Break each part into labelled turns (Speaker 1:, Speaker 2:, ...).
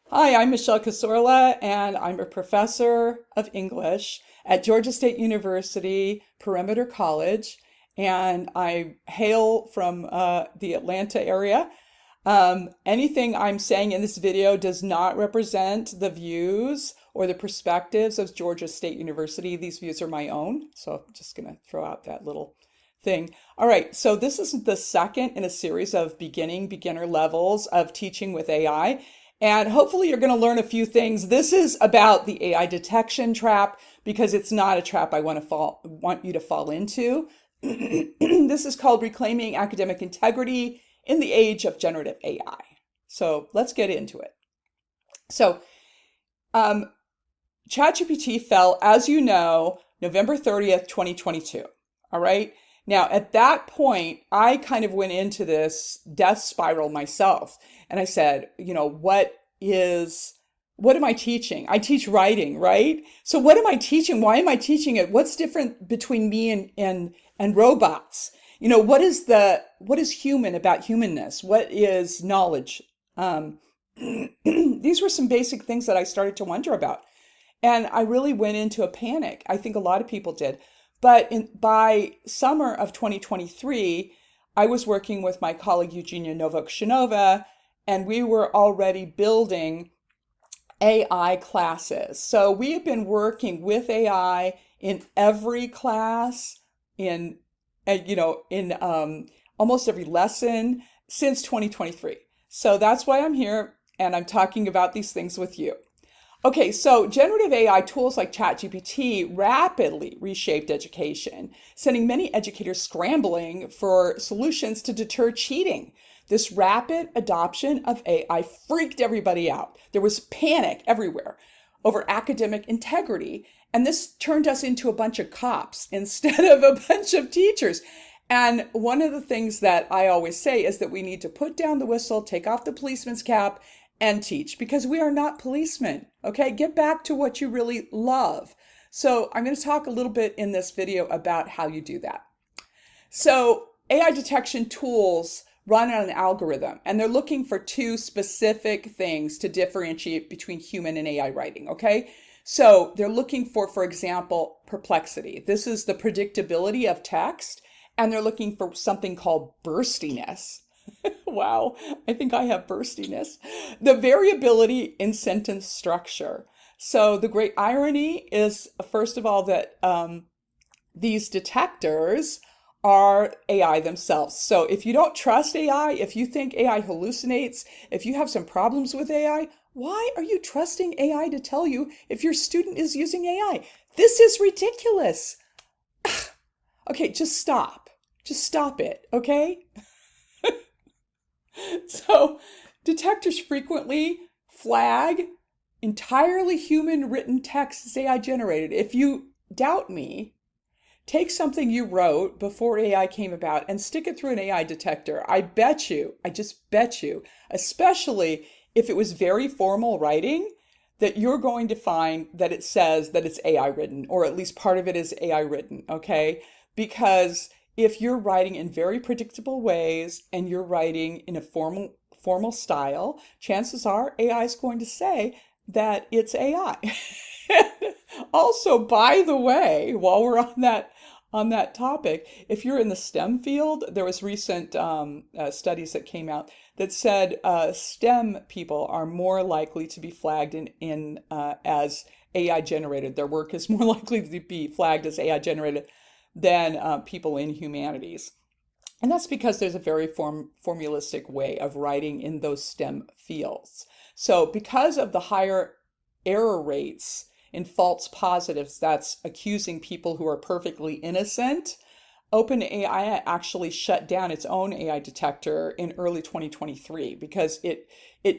Speaker 1: Hi, I'm Michelle Casorla, and I'm a professor of English at Georgia State University, Perimeter College, and I hail from the Atlanta area. Anything I'm saying in this video does not represent the views or the perspectives of Georgia State University. These views are my own, so I'm just going to throw out that little thing. All right, so this is the second in a series of beginner levels of teaching with AI. And hopefully you're going to learn a few things. This is about the AI detection trap because it's not a trap I want you to fall into. This is called Reclaiming Academic Integrity in the Age of Generative AI. So let's get into it. So um, ChatGPT fell, as you know, November 30th, 2022. All right. Now, at that point, I kind of went into this death spiral myself. And I said, what am I teaching? I teach writing, right? So what am I teaching? Why am I teaching it? What's different between me and robots? What is human about humanness? What is knowledge? These were some basic things that I started to wonder about. And I really went into a panic. I think a lot of people did. But by summer of 2023, I was working with my colleague Eugenia Novokshchinova, and we were already building AI classes. So we have been working with AI in every class, in almost every lesson since 2023. So that's why I'm here, and I'm talking about these things with you. Okay, so generative AI tools like ChatGPT rapidly reshaped education, sending many educators scrambling for solutions to deter cheating. This rapid adoption of AI freaked everybody out. There was panic everywhere over academic integrity, and this turned us into a bunch of cops instead of a bunch of teachers. And one of the things that I always say is that we need to put down the whistle, take off the policeman's cap, and teach because we are not policemen. Okay, get back to what you really love. So I'm going to talk a little bit in this video about how you do that. So AI detection tools run on an algorithm, and they're looking for two specific things to differentiate between human and AI writing. Okay, so they're looking for example, perplexity. This is the predictability of text, and they're looking for something called burstiness. Wow, I think I have burstiness. The variability in sentence structure. So the great irony is, first of all, that these detectors are AI themselves. So if you don't trust AI, if you think AI hallucinates, if you have some problems with AI, why are you trusting AI to tell you if your student is using AI? This is ridiculous. Okay, just stop. Just stop it, okay? So detectors frequently flag entirely human written text as AI generated. If you doubt me, take something you wrote before AI came about and stick it through an AI detector. I just bet you, especially if it was very formal writing, that you're going to find that it says that it's AI written, or at least part of it is AI written, okay? Because if you're writing in very predictable ways and you're writing in a formal style, chances are AI is going to say that it's AI. Also, by the way, while we're on that topic, if you're in the STEM field, there was recent studies that came out that said STEM people are more likely to be flagged in as AI generated. Their work is more likely to be flagged as AI generated than people in humanities. And that's because there's a very formulistic way of writing in those STEM fields. So because of the higher error rates in false positives, that's accusing people who are perfectly innocent, OpenAI actually shut down its own AI detector in early 2023 because it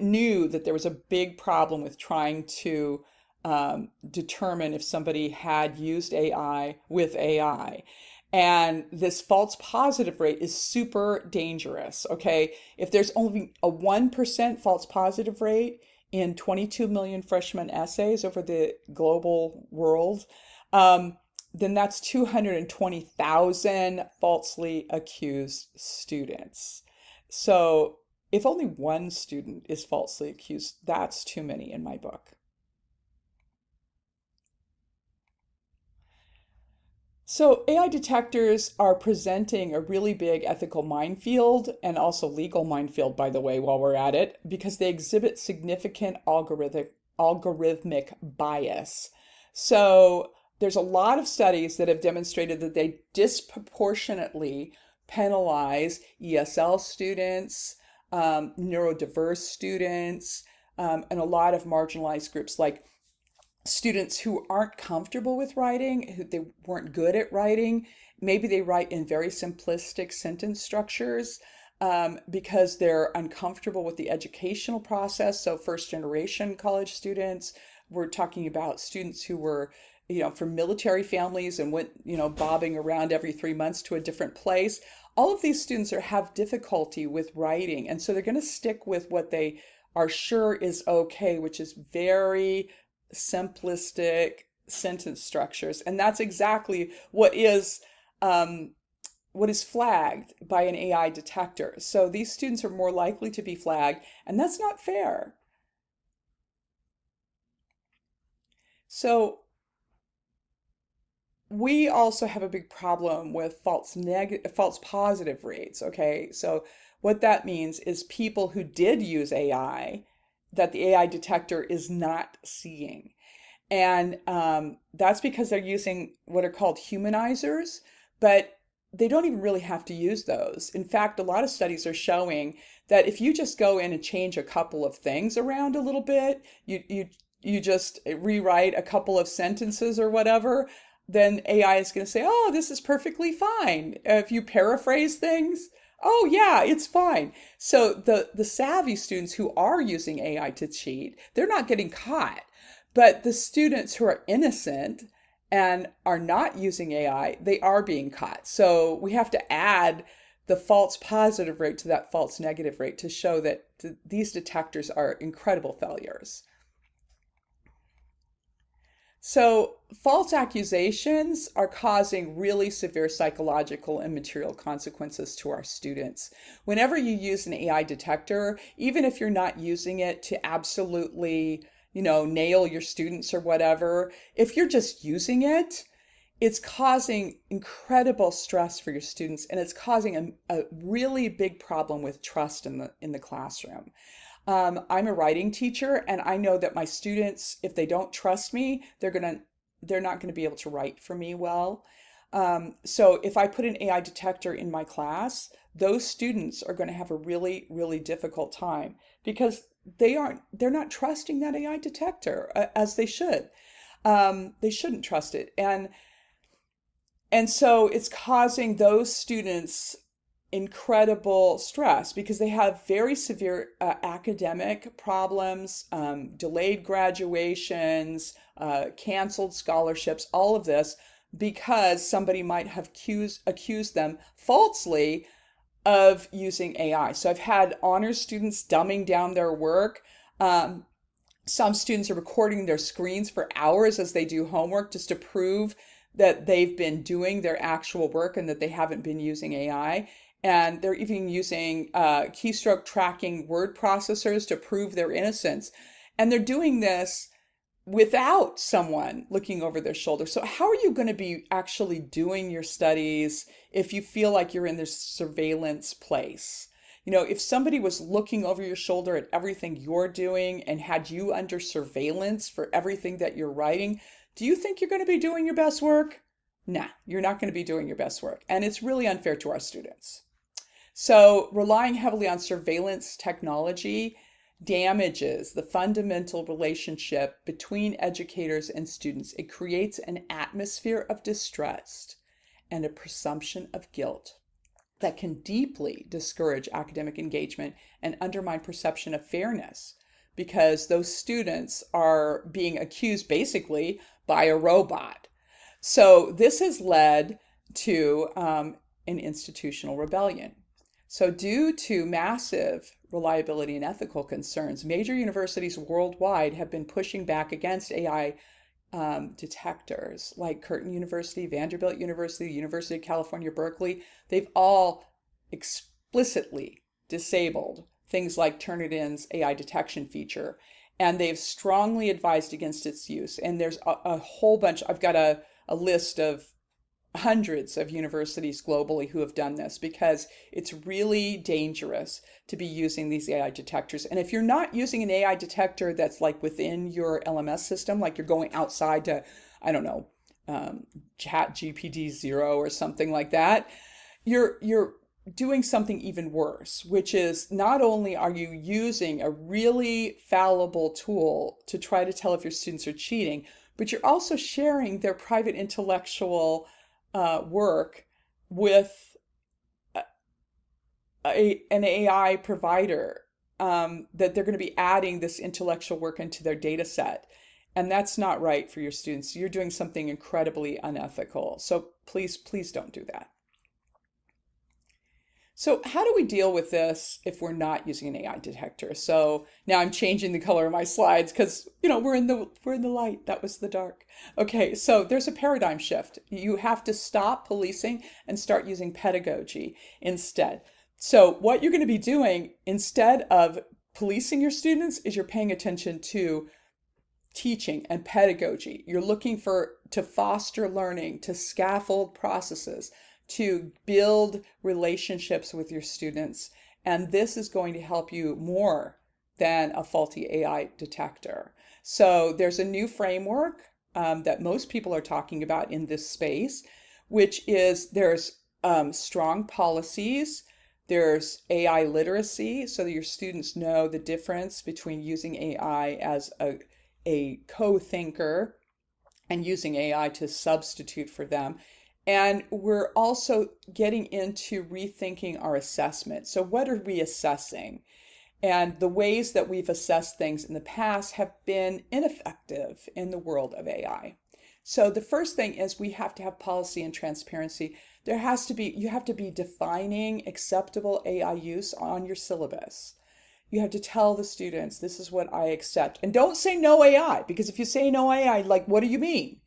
Speaker 1: knew that there was a big problem with trying to determine if somebody had used AI with AI. And this false positive rate is super dangerous, okay? If there's only a 1% false positive rate in 22 million freshman essays over the global world, then that's 220,000 falsely accused students. So If only one student is falsely accused, that's too many in my book. So AI detectors are presenting a really big ethical minefield and also legal minefield, by the way, while we're at it, because they exhibit significant algorithmic bias. So there's a lot of studies that have demonstrated that they disproportionately penalize ESL students, neurodiverse students, and a lot of marginalized groups like students who aren't comfortable with writing, who they weren't good at writing. Maybe they write in very simplistic sentence structures because they're uncomfortable with the educational process. So first generation college students, we're talking about students who were, from military families and went, bobbing around every 3 months to a different place. All of these students have difficulty with writing. And so they're going to stick with what they are sure is okay, which is very simplistic sentence structures. And that's exactly what is flagged by an AI detector. So these students are more likely to be flagged, and that's not fair. So we also have a big problem with false positive rates. Okay, so what that means is people who did use AI that the AI detector is not seeing. And that's because they're using what are called humanizers, but they don't even really have to use those. In fact, a lot of studies are showing that if you just go in and change a couple of things around a little bit, you just rewrite a couple of sentences or whatever, then AI is going to say, oh, this is perfectly fine. If you paraphrase things, oh yeah, it's fine. So the savvy students who are using AI to cheat, they're not getting caught. But the students who are innocent and are not using AI, they are being caught. So we have to add the false positive rate to that false negative rate to show that these detectors are incredible failures. So false accusations are causing really severe psychological and material consequences to our students. Whenever you use an AI detector, even if you're not using it to absolutely, nail your students or whatever, if you're just using it, it's causing incredible stress for your students, and it's causing a really big problem with trust in the classroom. I'm a writing teacher, and I know that my students, if they don't trust me, they're not gonna be able to write for me well. So if I put an AI detector in my class, those students are going to have a really, really difficult time because they're not trusting that AI detector as they should. They shouldn't trust it, and so it's causing those students incredible stress because they have very severe academic problems, delayed graduations, canceled scholarships, all of this because somebody might have accused them falsely of using AI. So I've had honors students dumbing down their work. Some students are recording their screens for hours as they do homework just to prove that they've been doing their actual work and that they haven't been using AI. And they're even using keystroke tracking word processors to prove their innocence. And they're doing this without someone looking over their shoulder. So how are you going to be actually doing your studies if you feel like you're in this surveillance place? If somebody was looking over your shoulder at everything you're doing and had you under surveillance for everything that you're writing, do you think you're going to be doing your best work? Nah, you're not going to be doing your best work. And it's really unfair to our students. So relying heavily on surveillance technology damages the fundamental relationship between educators and students. It creates an atmosphere of distrust and a presumption of guilt that can deeply discourage academic engagement and undermine perception of fairness because those students are being accused basically by a robot. So this has led to an institutional rebellion. So due to massive reliability and ethical concerns, major universities worldwide have been pushing back against AI detectors like Curtin University, Vanderbilt University, University of California, Berkeley. They've all explicitly disabled things like Turnitin's AI detection feature, and they've strongly advised against its use. And there's a whole bunch. I've got a list of hundreds of universities globally who have done this because it's really dangerous to be using these AI detectors. And if you're not using an AI detector that's like within your LMS system, like you're going outside to, I don't know, Chat GPT Zero or something like that, you're doing something even worse, which is not only are you using a really fallible tool to try to tell if your students are cheating, but you're also sharing their private intellectual work with an AI provider, that they're going to be adding this intellectual work into their data set. And that's not right for your students. You're doing something incredibly unethical. So please, please don't do that. So how do we deal with this if we're not using an AI detector? So now I'm changing the color of my slides because, we're in the light. That was the dark. Okay, so there's a paradigm shift. You have to stop policing and start using pedagogy instead. So what you're going to be doing instead of policing your students is you're paying attention to teaching and pedagogy. You're looking to foster learning, to scaffold processes, to build relationships with your students. And this is going to help you more than a faulty AI detector. So there's a new framework that most people are talking about in this space, which is there's strong policies, there's AI literacy, so that your students know the difference between using AI as a co-thinker and using AI to substitute for them. And we're also getting into rethinking our assessment. So what are we assessing? And the ways that we've assessed things in the past have been ineffective in the world of AI. So the first thing is we have to have policy and transparency. You have to be defining acceptable AI use on your syllabus. You have to tell the students, this is what I accept. And don't say no AI, because if you say no AI, like, what do you mean?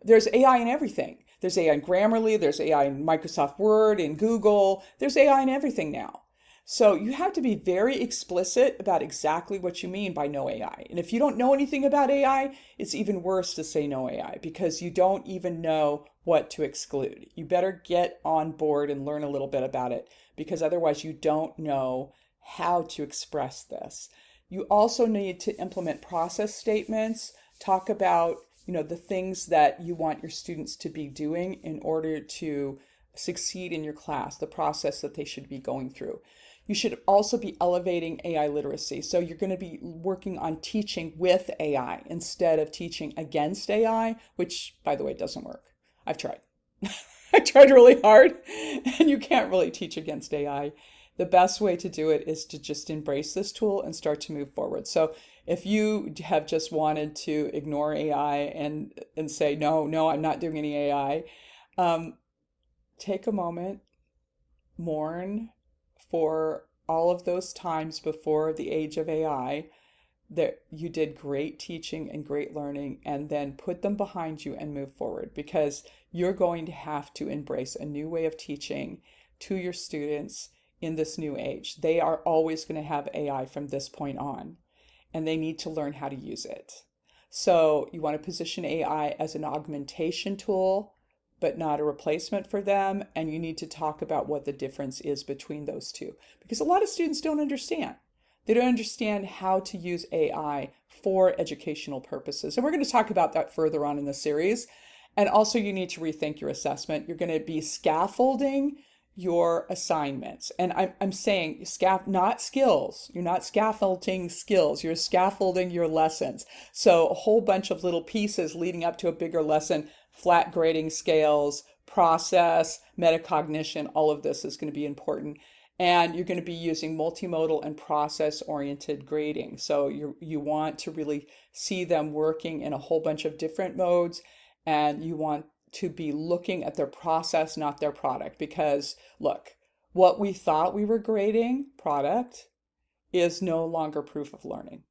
Speaker 1: There's AI in everything. There's AI in Grammarly, there's AI in Microsoft Word, in Google, there's AI in everything now. So you have to be very explicit about exactly what you mean by no AI. And if you don't know anything about AI, it's even worse to say no AI because you don't even know what to exclude. You better get on board and learn a little bit about it because otherwise you don't know how to express this. You also need to implement process statements, talk about the things that you want your students to be doing in order to succeed in your class, the process that they should be going through. You should also be elevating AI literacy. So you're going to be working on teaching with AI instead of teaching against AI, which, by the way, doesn't work. I've tried. I tried really hard, and you can't really teach against AI. The best way to do it is to just embrace this tool and start to move forward. So if you have just wanted to ignore AI and say, no, I'm not doing any AI, take a moment, mourn for all of those times before the age of AI that you did great teaching and great learning, and then put them behind you and move forward because you're going to have to embrace a new way of teaching to your students in this new age. They are always going to have AI from this point on, and they need to learn how to use it. So you want to position AI as an augmentation tool, but not a replacement for them. And you need to talk about what the difference is between those two, because a lot of students don't understand. They don't understand how to use AI for educational purposes. And we're going to talk about that further on in the series. And also you need to rethink your assessment. You're going to be scaffolding your assignments. And I'm saying not skills. You're not scaffolding skills. You're scaffolding your lessons. So a whole bunch of little pieces leading up to a bigger lesson, flat grading scales, process, metacognition, all of this is going to be important. And you're going to be using multimodal and process-oriented grading. So you want to really see them working in a whole bunch of different modes, and you want to be looking at their process, not their product. Because look, what we thought we were grading, product, is no longer proof of learning.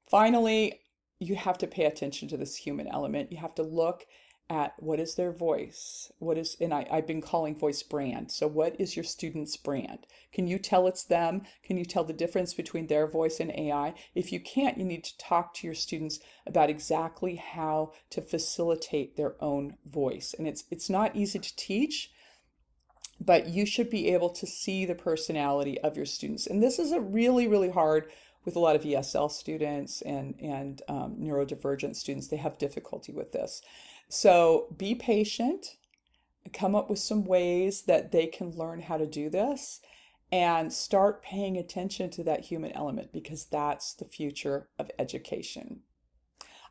Speaker 1: Finally, you have to pay attention to this human element. You have to look at what is their voice, and I've been calling voice brand. So what is your student's brand? Can you tell it's them? Can you tell the difference between their voice and AI? If you can't, you need to talk to your students about exactly how to facilitate their own voice. And it's not easy to teach, but you should be able to see the personality of your students. And this is a really, really hard with a lot of ESL students and neurodivergent students. They have difficulty with this. So be patient, come up with some ways that they can learn how to do this, and start paying attention to that human element, because that's the future of education.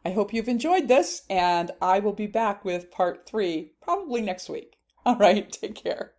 Speaker 1: I hope you've enjoyed this, and I will be back with part 3 probably next week. All right, take care.